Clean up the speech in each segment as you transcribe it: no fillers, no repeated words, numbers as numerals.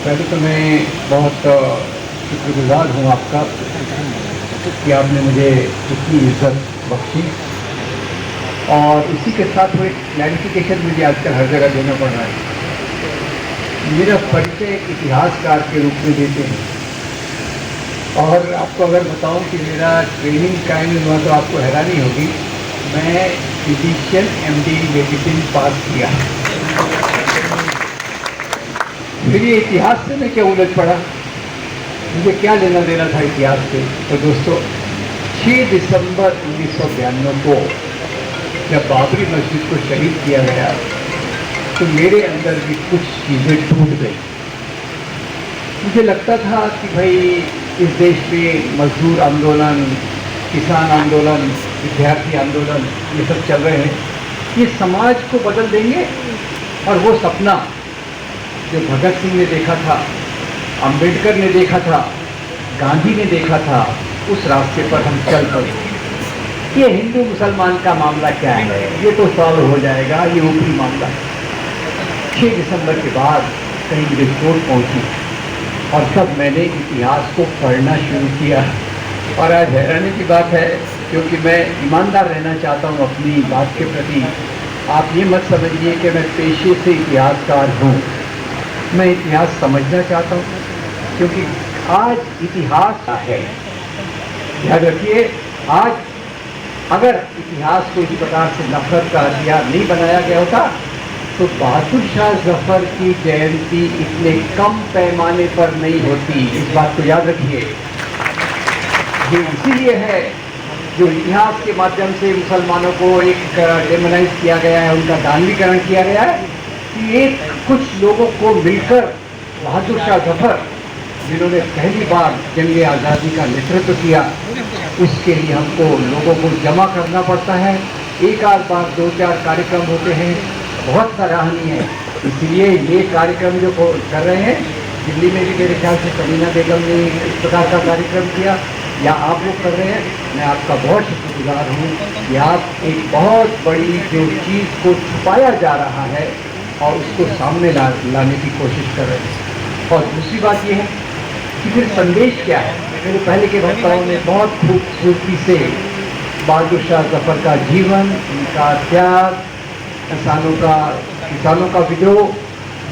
पहले तो मैं बहुत शुक्रगुजार हूँ आपका कि आपने मुझे इतनी इज्जत बख्शी। और इसी के साथ वो एक क्लैरिफिकेशन मुझे आजकल हर जगह देना पड़ रहा है। मेरा परिचय एक इतिहासकार के रूप में देते हैं, और आपको अगर बताऊं कि मेरा ट्रेनिंग टाइम हुआ तो आपको हैरानी होगी। मैं फिजिशियन MD मेडिसिन पास किया, फिर ये इतिहास से मैं क्या उलझ पड़ा। मुझे क्या लेना देना था इतिहास से। तो दोस्तों, 6 दिसंबर 1992 को जब बाबरी मस्जिद को शहीद किया गया तो मेरे अंदर भी कुछ चीज़ें टूट गई। मुझे लगता था कि भाई इस देश में मजदूर आंदोलन, किसान आंदोलन, विद्यार्थी आंदोलन ये सब चल रहे हैं, ये समाज को बदल देंगे। और वो सपना जो भगत सिंह ने देखा था, अंबेडकर ने देखा था, गांधी ने देखा था, उस रास्ते पर हम चल पड़े। ये हिंदू मुसलमान का मामला क्या है, ये तो सॉल्व हो जाएगा, ये ऊपरी मामला। 6 दिसंबर के बाद कहीं मुझे चोट पहुंची और तब मैंने इतिहास को पढ़ना शुरू किया। और आज हैरानी की बात है, क्योंकि मैं ईमानदार रहना चाहता हूँ अपनी बात के प्रति। आप ये मत समझिए कि मैं पेशे से इतिहासकार हूँ। मैं इतिहास समझना चाहता हूँ, क्योंकि आज इतिहास है। याद रखिए, आज अगर इतिहास को इस प्रकार से नफरत का हथियार नहीं बनाया गया होता तो बहादुर शाह जफर की जयंती इतने कम पैमाने पर नहीं होती। इस बात को याद रखिए। ये इसीलिए है जो इतिहास के माध्यम से मुसलमानों को एक डेमोनाइज किया गया है, उनका दानवीकरण किया गया है, कि एक कुछ लोगों को मिलकर बहादुर शाह जफर, जिन्होंने पहली बार जंग आज़ादी का नेतृत्व किया, उसके लिए हमको लोगों को जमा करना पड़ता है। एक आध बार 2-4 कार्यक्रम होते हैं, बहुत सराहनीय है। इसलिए ये कार्यक्रम जो कर रहे हैं, दिल्ली में भी मेरे ख्याल से कमीना बेगम ने इस प्रकार का कार्यक्रम किया, या आप लोग कर रहे हैं। मैं आपका बहुत शुक्रगुजार हूँ कि आप एक बहुत बड़ी जो चीज़ को छुपाया जा रहा है और उसको सामने लाने की कोशिश कर रहे हैं। और दूसरी बात यह है कि फिर संदेश क्या है। मेरे पहले के वक्ताओं ने बहुत खूबसूरती से बहादुर शाह जफर का जीवन, उनका त्याग, किसानों का विद्रोह,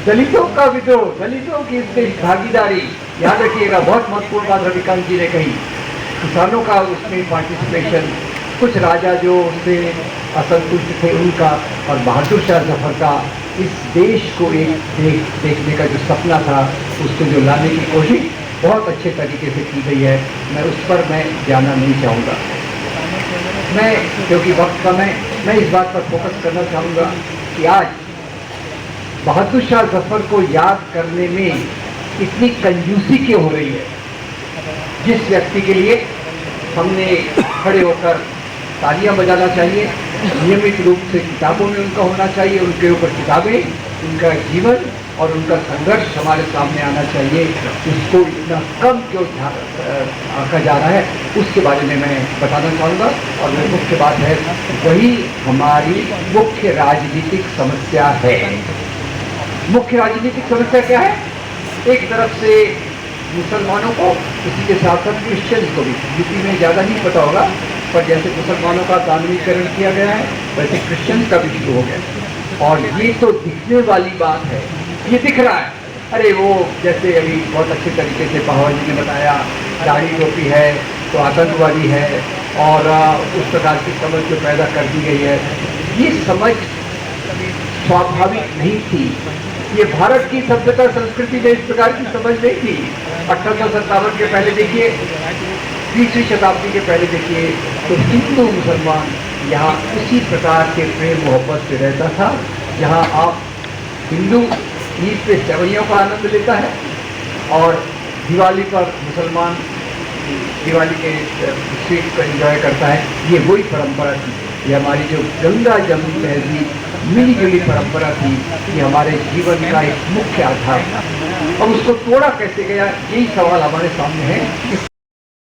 दलितों का विद्रोह, दलितों की इसमें भागीदारी, याद रखिएगा, बहुत महत्वपूर्ण बात रविकांत जी ने कही। किसानों का उसमें पार्टिसिपेशन, कुछ राजा जो उससे असंतुष्ट थे उनका, और बहादुर शाह जफर का इस देश को एक देखने का जो सपना था, उसको जो लाने की कोशिश बहुत अच्छे तरीके से की गई है। मैं उस पर जाना नहीं चाहूँगा। क्योंकि वक्त कम है, मैं इस बात पर फोकस करना चाहूँगा कि आज बहादुर शाह जफर को याद करने में इतनी कंजूसी क्यों हो रही है। जिस व्यक्ति के लिए हमने खड़े होकर तालियां बजाना चाहिए, नियमित रूप से किताबों में उनका होना चाहिए, उनके ऊपर किताबें, उनका जीवन और उनका संघर्ष हमारे सामने आना चाहिए, उसको इतना कम क्यों आंका जा रहा है, उसके बारे में मैं बताना चाहूँगा। और वो मुख्य बात है, वही हमारी मुख्य राजनीतिक समस्या है। मुख्य राजनीतिक समस्या क्या है? एक तरफ से मुसलमानों को, इसी के साथ साथ क्रिश्चियंस को भी, यूपी में ज़्यादा नहीं पता होगा, पर जैसे मुसलमानों का दानवीकरण किया गया है, वैसे क्रिश्चियंस का भी शुरू हो गया। और ये तो दिखने वाली बात है, ये दिख रहा है। अरे वो जैसे अभी बहुत अच्छे तरीके से पहाड़ जी ने बताया, दाढ़ी टोपी है तो आतंकवादी है, और उस प्रकार की समझ जो पैदा कर दी गई है, ये समझ स्वाभाविक नहीं थी। ये भारत की सभ्यता संस्कृति में इस प्रकार की समझ नहीं थी। 1857 के पहले देखिए, 20वीं शताब्दी के पहले देखिए, तो हिंदू मुसलमान यहाँ उसी प्रकार के प्रेम मोहब्बत से रहता था। जहाँ आप हिंदू ईद पे सेवइयों का आनंद लेता है, और दिवाली पर मुसलमान दिवाली के स्वीट को एंजॉय करता है। ये वही परंपरा थी, ये हमारी जो गंगा जमुनी तहजीब मिली जुली परंपरा थी, ये हमारे जीवन का एक मुख्य आधार था। अब उसको तोड़ा कैसे गया, यही सवाल हमारे सामने है।